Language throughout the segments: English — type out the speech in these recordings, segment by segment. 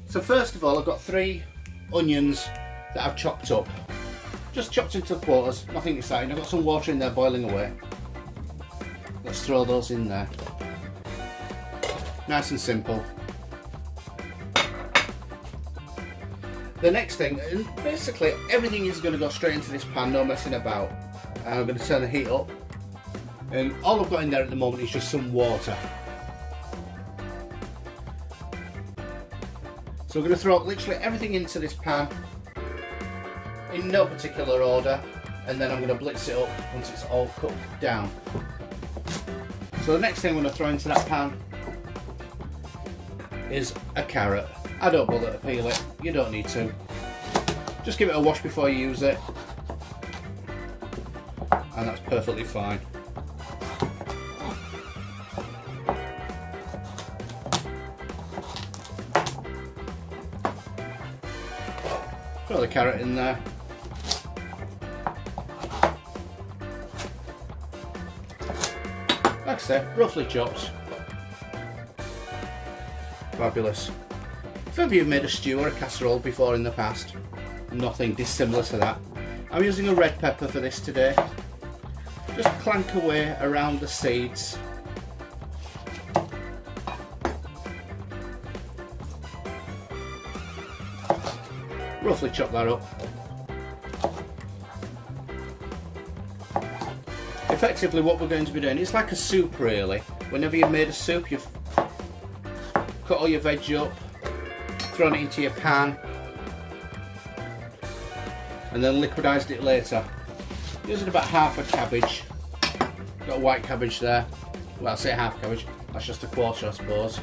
So first of all, I've got 3 onions that I've chopped up. Just chopped into quarters, nothing exciting. I've got some water in there boiling away. Let's throw those in there. Nice and simple. The next thing, and basically everything is going to go straight into this pan, no messing about. And I'm going to turn the heat up. And all I've got in there at the moment is just some water. So we're going to throw literally everything into this pan in no particular order, and then I'm going to blitz it up once it's all cooked down. So the next thing I'm going to throw into that pan is a carrot. I don't bother to peel it, you don't need to. Just give it a wash before you use it, and that's perfectly fine. Throw the carrot in there. Like I said, roughly chopped. Fabulous. If ever you've made a stew or a casserole before in the past, nothing dissimilar to that. I'm using a red pepper for this today. Just clank away around the seeds. Roughly chop that up. Effectively what we're going to be doing, it's like a soup really. Whenever you've made a soup, you've cut all your veg up, thrown it into your pan, and then liquidised it later. Using about half a cabbage. Got a white cabbage there. Well, I say half cabbage, that's just a quarter I suppose.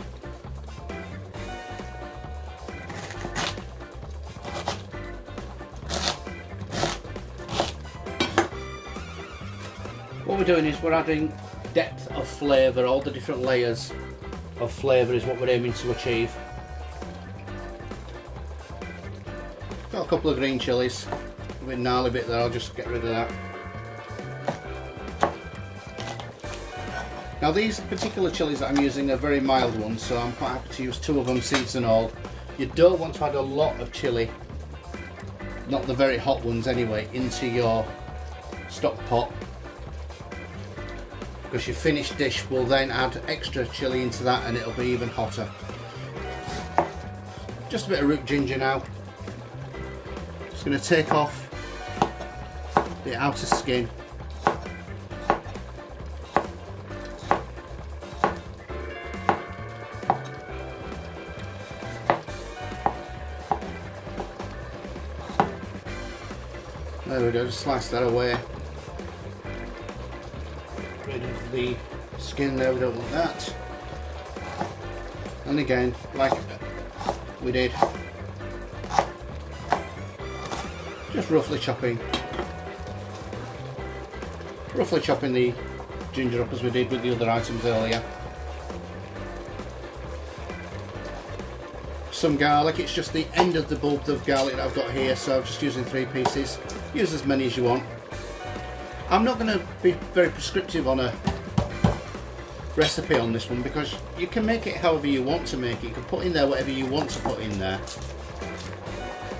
What we're doing is we're adding depth of flavour, all the different layers of flavour is what we're aiming to achieve. Got a couple of green chillies, a bit gnarly bit there, I'll just get rid of that. Now these particular chillies that I'm using are very mild ones, so I'm quite happy to use 2 of them, seeds and all. You don't want to add a lot of chilli, not the very hot ones anyway, into your stock pot, because your finished dish will then add extra chilli into that and it'll be even hotter. Just a bit of root ginger now. Just going to take off the outer skin. There we go, just slice that away. Rid of the skin there, we don't want that. And again, like we did, just roughly chopping the ginger up as we did with the other items earlier. Some garlic, it's just the end of the bulb of garlic that I've got here, so I'm just using 3 pieces. Use as many as you want. I'm not going to be very prescriptive on a recipe on this one, because you can make it however you want to make it. You can put in there whatever you want to put in there.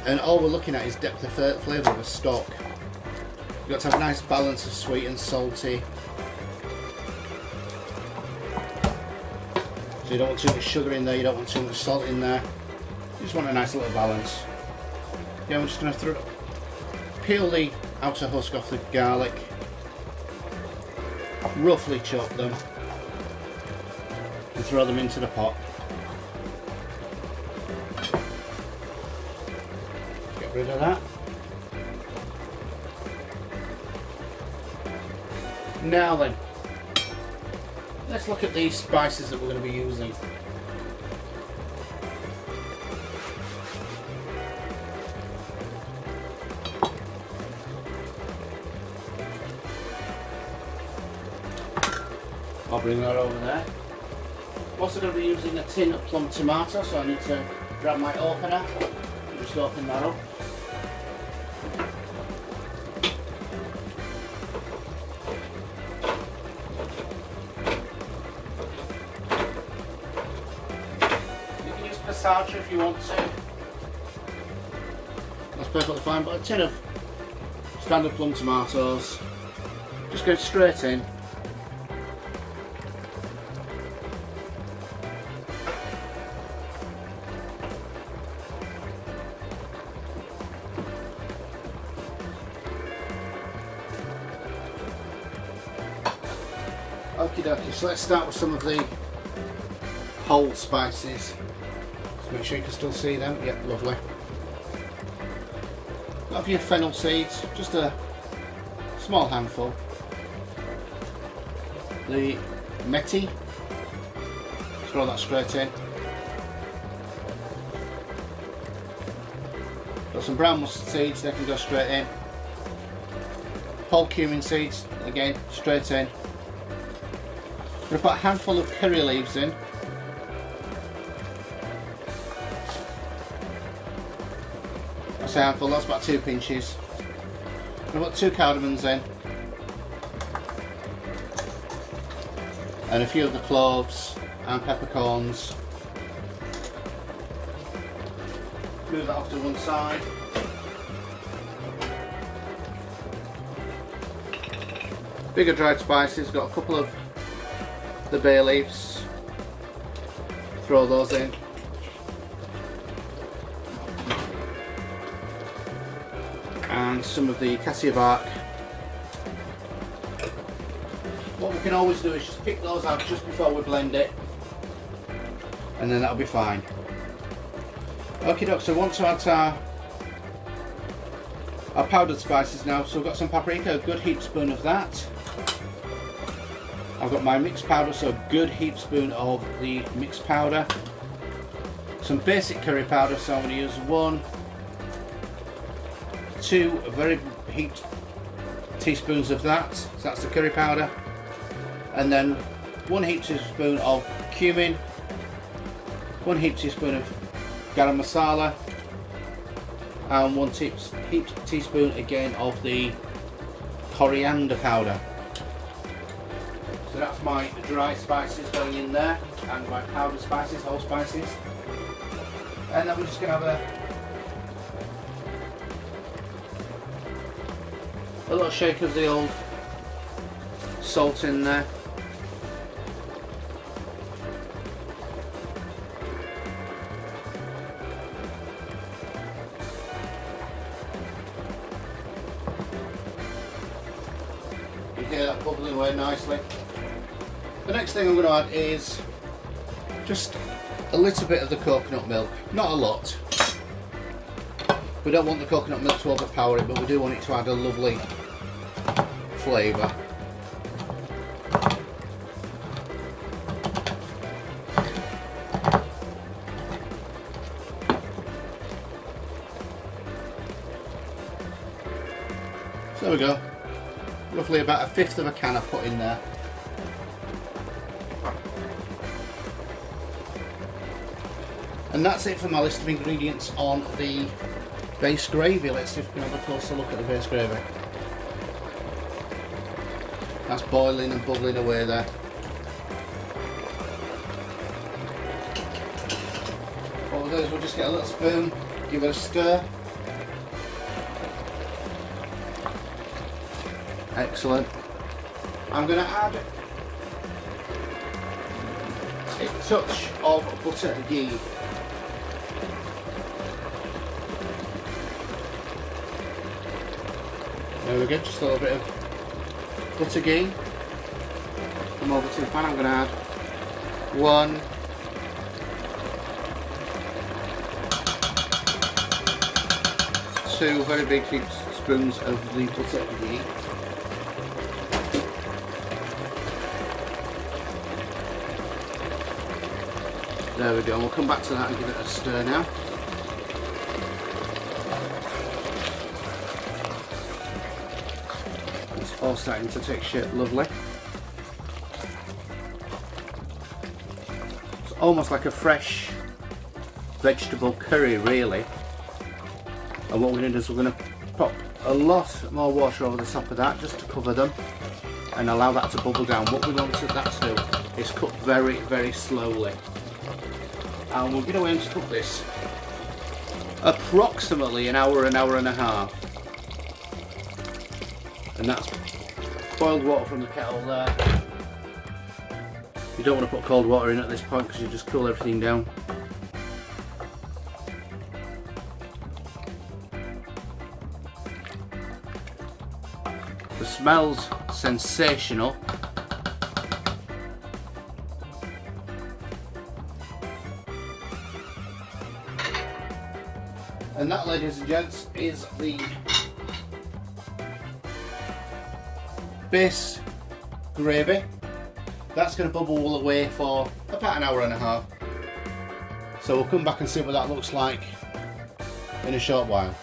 And all we're looking at is depth of flavour of a stock. You've got to have a nice balance of sweet and salty. So you don't want too much sugar in there, you don't want too much salt in there. You just want a nice little balance. Yeah, I'm just going to peel the outer husk off the garlic, roughly chop them, and throw them into the pot. Get rid of that. Now then, let's look at these spices that we're going to be using. I'll bring that over there. I'm also going to be using a tin of plum tomato, so I need to grab my opener and just open that up. passata if you want to. That's perfectly fine, but a tin of standard plum tomatoes. Just go straight in. Okie dokie, so let's start with some of the whole spices. Just make sure you can still see them. Yep, lovely. Got a few fennel seeds, just a small handful. The methi, throw that straight in. Got some brown mustard seeds, they can go straight in. Whole cumin seeds, again, straight in. I'm going to put a handful of curry leaves in. That's a handful, that's about 2 pinches. I'm going to put 2 cardamoms in. And a few of the cloves and peppercorns. Move that off to one side. Bigger dried spices, got a couple of the bay leaves, throw those in. And some of the cassia bark. What we can always do is just pick those out just before we blend it, and then that'll be fine. Okay, doc, so once we add our powdered spices now, so we've got some paprika, a good heaped spoon of that. I've got my mixed powder, so a good heaped spoon of the mixed powder. Some basic curry powder, so I'm going to use 1, 2 very heaped teaspoons of that. So that's the curry powder. And then 1 heaped teaspoon of cumin, 1 heaped teaspoon of garam masala, and 1 heaped teaspoon again of the coriander powder. So that's my dry spices going in there, and my powdered spices, whole spices. And then we're just going to have a little shake of the old salt in there. You hear that bubbling away nicely. The next thing I'm going to add is just a little bit of the coconut milk, not a lot. We don't want the coconut milk to overpower it, but we do want it to add a lovely flavour. So there we go, roughly about 1/5 of a can I've put in there. And that's it for my list of ingredients on the base gravy. Let's see if we can have a closer look at the base gravy. That's boiling and bubbling away there. What we'll do is we'll just get a little spoon, give it a stir. Excellent. I'm going to add a touch of butter ghee. There we go, just a little bit of butter ghee. Come over to the pan, I'm going to add 1, 2 very big teaspoons of the butter ghee. There we go, and we'll come back to that and give it a stir now. It's all starting to take shape lovely. It's almost like a fresh vegetable curry really. And what we're going to do is we're going to pop a lot more water over the top of that just to cover them and allow that to bubble down. What we want that to do is cook very, very slowly. And we're going to aim to cook this approximately an hour and a half. And that's boiled water from the kettle there. You don't want to put cold water in at this point because you just cool everything down. The smell's sensational. And that, ladies and gents, is the base gravy. That's going to bubble away for about an hour and a half. So we'll come back and see what that looks like in a short while.